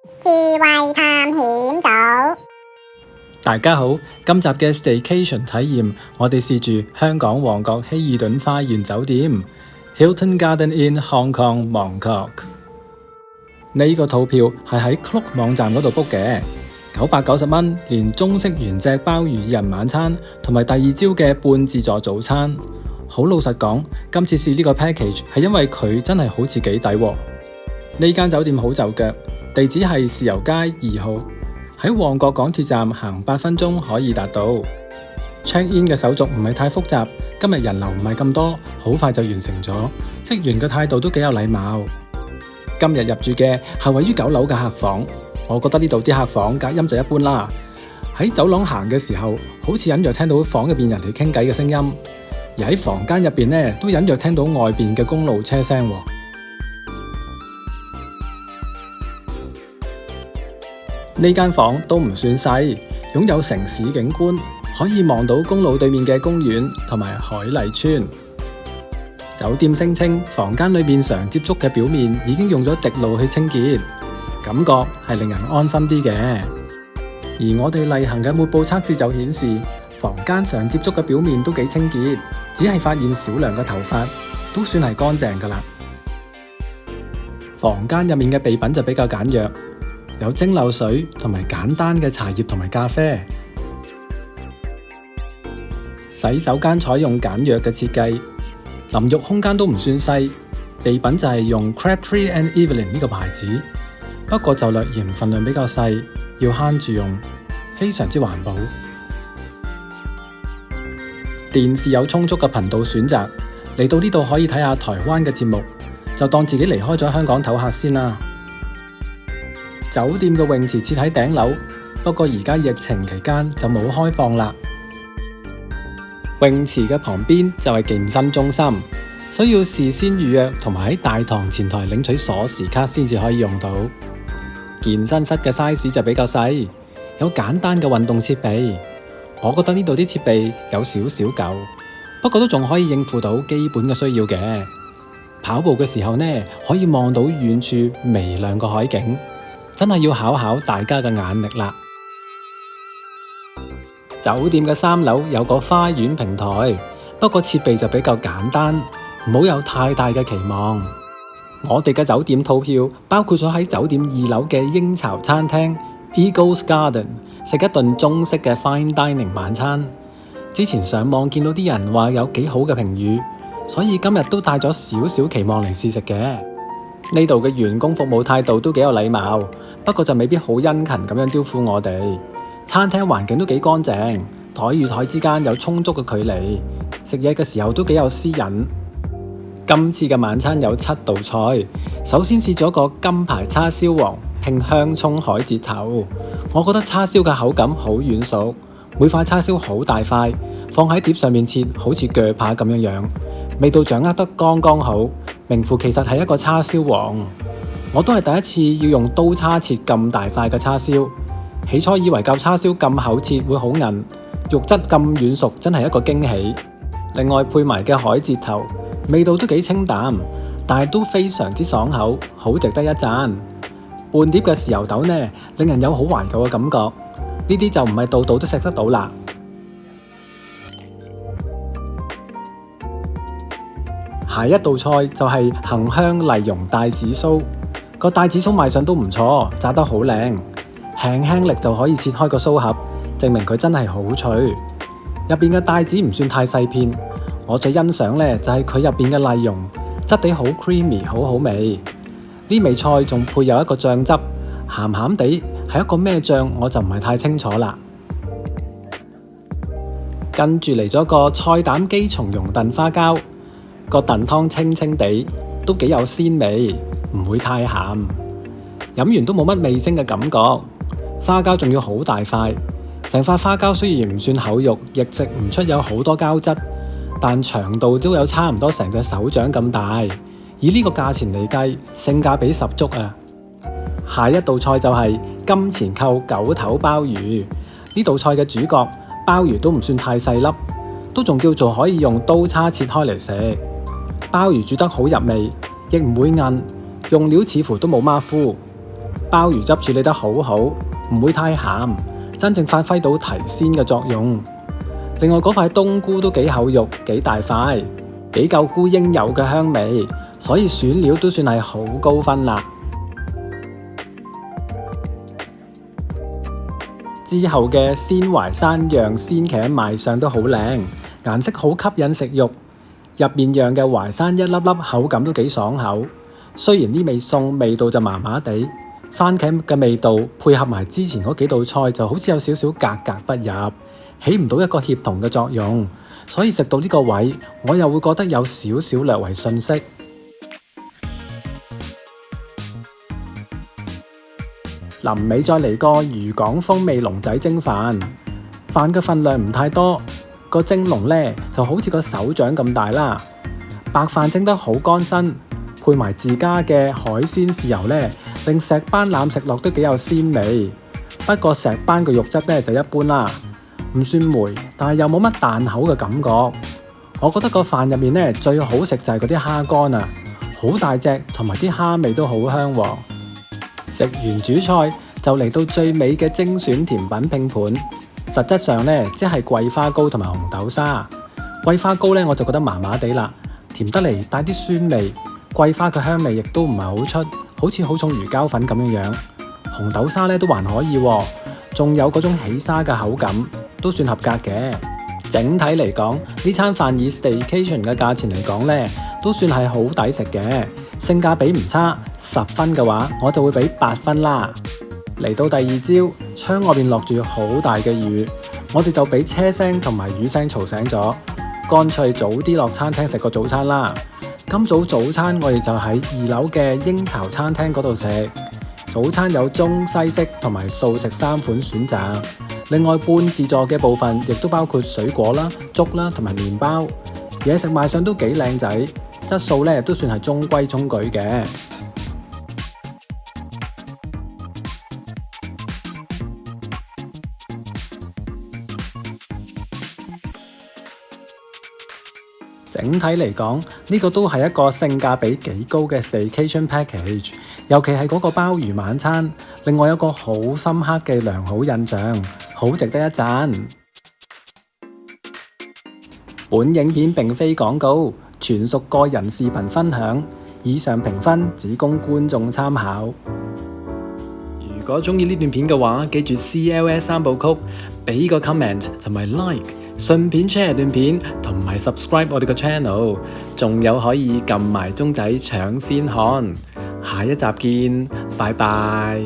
智慧探險組，大家好，今集嘅 Staycation 體驗，我哋試住香港旺角希爾頓花園酒店 Hilton Garden Inn Hong Kong Mongkok。呢個套票係喺 Klook 網站嗰度 book 嘅，990蚊，連中式原隻鮑魚二人晚餐同埋第二朝嘅半自助早餐。好老實講，今次試呢個 package 係因為佢真係好似幾抵喎。呢間酒店好就腳，地址係豉油街2號，喺旺角港鐵站行8分鐘可以達到。check in 嘅手續唔係太複雜，今日人流唔係咁多，好快就完成咗。職員嘅態度都幾有禮貌。今日入住嘅係位於9樓嘅客房，我覺得呢度啲客房隔音就一般啦。喺走廊行嘅時候，好似隱約聽到房入邊人哋傾偈嘅聲音，而喺房間入邊呢，都隱約聽到外邊嘅公路車聲。呢間房都唔算細，擁有城市景觀，可以望到公路對面嘅公園同埋海麗村。酒店聲稱房間裏面常接觸嘅表面已經用咗滴露去清潔，感覺係令人安心啲嘅。而我哋例行嘅抹布測試就顯示，房間常接觸嘅表面都幾清潔，只係發現少量嘅頭髮，都算係乾淨噶啦。房間入面嘅備品就比較簡約，有蒸餾水同埋簡單嘅茶葉同埋咖啡。洗手間採用簡約嘅設計，淋浴空間都唔算細，備品就係用 Crabtree and Evelyn 呢個牌子，不過就略嫌份量比較細，要慳住用，非常之環保。電視有充足嘅頻道選擇，嚟到呢度可以睇下台灣嘅節目，就當自己離開咗香港唞下先啦。酒店嘅泳池設喺頂樓，不過而家疫情期間就冇開放啦。泳池嘅旁邊就係健身中心，需要事先預約同埋喺大堂前台領取鎖匙卡先至可以用到。健身室嘅 size 就比較細，有簡單嘅運動設備。我覺得呢度啲設備有少少舊，不過都仲可以應付到基本嘅需要嘅。跑步嘅時候呢，可以望到遠處微亮個海景。真係要考考大家嘅眼力啦！酒店嘅3樓有個花園平台，不過設備就比較簡單，唔好有太大嘅期望。我哋嘅酒店套票包括咗喺酒店2樓嘅鷹巢餐廳 Eagles Garden 食一頓中式嘅 fine dining 晚餐。之前上網見到啲人話有幾好嘅評語，所以今日都帶咗少少期望嚟試食嘅。呢度嘅員工服務態度都幾有禮貌，不過就未必好殷勤咁樣招呼我哋。餐廳環境都幾乾淨，台與台之間有充足嘅距離，食嘢嘅時候都幾有私隱。今次嘅晚餐有7道菜，首先試咗個金牌叉燒王拼香蔥海蜇頭，我覺得叉燒嘅口感好軟熟，每塊叉燒好大塊，放喺碟上面切好似鋸扒咁樣，味道掌握得剛剛好，名副其實係一個叉燒王。我都係第一次要用刀叉切咁大塊嘅叉燒，起初以為舊叉燒咁厚切會好韌，肉質咁軟熟真係一個驚喜。另外配埋嘅海蜇頭，味道都幾清淡，但係都非常之爽口，好值得一讚。半碟嘅豉油豆呢，令人有好懷舊嘅感覺，呢啲就唔係度度都食得到啦。下一道菜就係恒香麗蓉帶子酥，個帶子酥賣相都唔錯，炸得好靚，輕輕力就可以切開個酥盒，證明佢真係好脆。入邊嘅帶子唔算太細片，我最欣賞呢就係佢入邊嘅麗蓉，質地好 creamy， 好好味。呢味菜仲配有一個醬汁，鹹鹹地，係一個咩醬我就唔係太清楚啦。跟住嚟咗個菜膽雞松茸燉花膠。個燉湯清清地，都幾有鮮味，唔會太鹹。飲完都冇乜味精嘅感覺。花膠仲要好大塊，成塊花膠雖然唔算厚肉，亦食唔出有好多膠質，但長度都有差唔多成隻手掌咁大。以呢個價錢嚟計，性價比十足啊！下一道菜就係金錢扣9頭鮑魚。呢道菜嘅主角鮑魚都唔算太細粒，都仲叫做可以用刀叉切開嚟食。鮑魚煮得好入味，亦唔會韌，用料似乎都冇馬虎。鮑魚汁處理得好好，唔會太鹹，真正發揮到提鮮嘅作用。另外嗰塊冬菇都幾厚肉，幾大塊，幾夠菇應有嘅香味，所以選料都算係好高分啦。之後嘅鮮淮山釀鮮茄賣相都好靚，顏色好吸引食慾，入面釀嘅淮山一粒粒口感都幾爽口。雖然呢味餸味道就麻麻地，番茄嘅味道配合埋之前嗰幾道菜就好似有少少格格不入，起唔到一個協同嘅作用，所以食到呢個位我又會覺得有少少略為遜色。臨尾再嚟個漁港風味龍仔蒸飯，飯嘅份量唔太多，個蒸籠呢就好似個手掌咁大啦。白飯蒸得好乾身，配埋自家嘅海鮮豉油呢，令石斑腩食落都幾有鮮味。不過石斑嘅肉質呢就一般啦，唔算梅，但係又冇乜彈口嘅感覺。我覺得個飯入面呢最好食就係嗰啲蝦乾啊，好大隻，同埋啲蝦味都好香喎。食完主菜就嚟到最尾嘅精選甜品拼盤，實質上呢，即係桂花糕同埋紅豆沙。桂花糕呢，我就覺得麻麻地啦，甜得嚟帶啲酸味，桂花嘅香味亦都唔係好出，好似好重魚膠粉咁樣。紅豆沙呢都還可以喎，仲有嗰種起沙嘅口感，都算合格嘅。整體嚟講，呢餐飯以 staycation 嘅價錢嚟講呢，都算係好抵食嘅，性價比唔差，10分嘅話我就會俾8分啦。嚟到第二朝，窗外邊落住好大嘅雨，我哋就俾車聲同埋雨聲嘈醒咗，乾脆早啲落餐廳食個早餐啦。今早早餐我哋就喺2樓嘅英巢餐廳嗰度食，早餐有中西式同埋素食3款選擇。另外半自助嘅部分亦都包括水果啦、粥啦同埋麵包，嘢食賣相都幾靚仔，質素咧都算係中規中矩嘅。整體嚟講，呢個都係一個性價比幾高嘅 staycation package， 尤其係嗰個鮑魚晚餐，令我有個好深刻嘅良好印象，好值得一讚。本影片並非廣告，全屬個人視頻分享，以上評分只供觀眾參考。如果鍾意呢段片嘅話，記住 CLS 3部曲，俾個 comment 同埋 like。順便 share 段片同埋 subscribe 我哋個 channel， 仲有可以撳埋鐘仔搶先看。下一集見，拜拜。